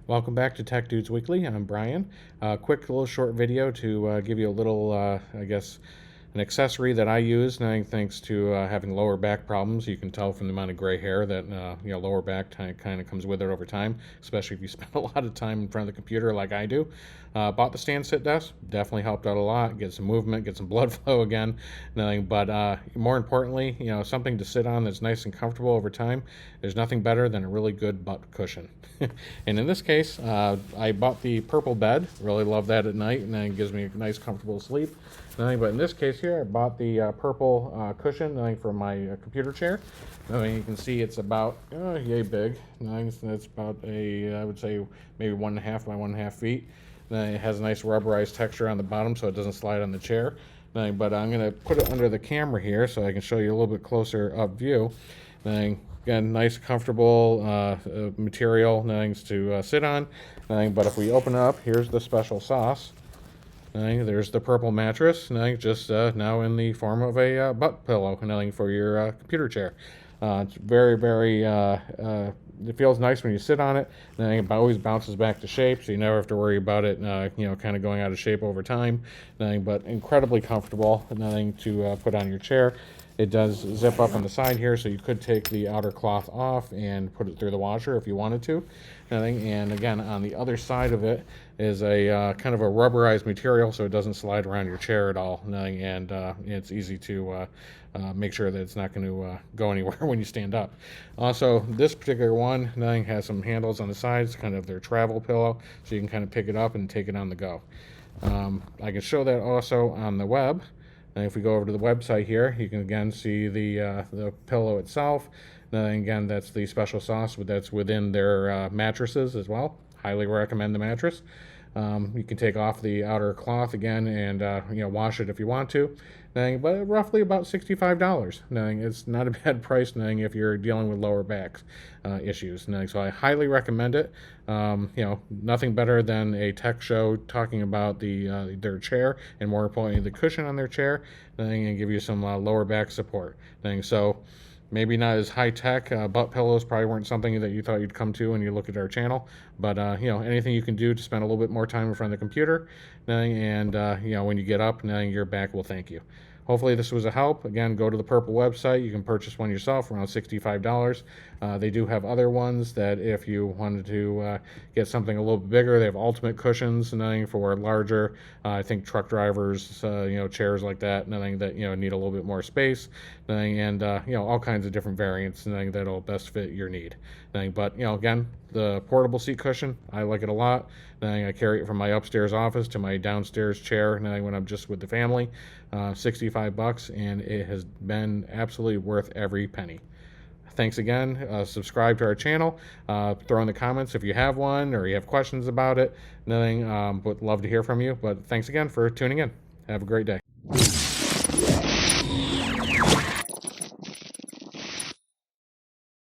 Welcome back to Tech Dudes Weekly. I'm Brian. Quick little short video to give you a little, an accessory that I use, thanks to having lower back problems. You can tell from the amount of gray hair that lower back kind of comes with it over time, especially if you spend a lot of time in front of the computer like I do. Bought the stand sit desk, definitely helped out a lot. Get some movement, get some blood flow again. But more importantly, something to sit on that's nice and comfortable over time. There's nothing better than a really good butt cushion. And in this case, I bought the purple bed. Really love that at night, and then it gives me a nice comfortable sleep. But in this case here, I bought the purple cushion for my computer chair. You can see it's about yay big. It's about I would say maybe 1.5 by 1.5 feet. Then it has a nice rubberized texture on the bottom so it doesn't slide on the chair. But I'm going to put it under the camera here so I can show you a little bit closer up view. Again, nice, comfortable material, to sit on. But if we open it up, here's the special sauce. There's the purple mattress, just now in the form of a butt pillow for your computer chair. It's very, very, it feels nice when you sit on it. It always bounces back to shape, so you never have to worry about it, kind of going out of shape over time. But incredibly comfortable, to put on your chair. It does zip up on the side here, so you could take the outer cloth off and put it through the washer if you wanted to. And again, on the other side of it is a kind of a rubberized material, so it doesn't slide around your chair at all. And it's easy to make sure that it's not going to go anywhere when you stand up. Also, this particular one has some handles on the sides, kind of their travel pillow, so you can kind of pick it up and take it on the go. I can show that also on the web. And if we go over to the website here, you can again see the pillow itself. Again, that's the special sauce that's within their mattresses as well. Highly recommend the mattress. You can take off the outer cloth again and wash it if you want to. But roughly about $65. It's not a bad price if you're dealing with lower back issues. So I highly recommend it. Nothing better than a tech show talking about their chair, and more importantly the cushion on their chair, and give you some lower back support. So maybe not as high-tech. Butt pillows probably weren't something that you thought you'd come to when you look at our channel. But, anything you can do to spend a little bit more time in front of the computer, and, when you get up, your back will thank you. Hopefully this was a help. Again, go to the Purple website. You can purchase one yourself, around $65. They do have other ones that if you wanted to get something a little bit bigger, they have ultimate cushions for larger, I think truck drivers, chairs like that, that need a little bit more space, and all kinds of different variants that'll best fit your need. But again, the portable seat cushion, I like it a lot. I carry it from my upstairs office to my downstairs chair when I'm just with the family. $65, and it has been absolutely worth every penny. Thanks again. Subscribe to our channel. Throw in the comments if you have one or you have questions about it. Would love to hear from you. But thanks again for tuning in. Have a great day.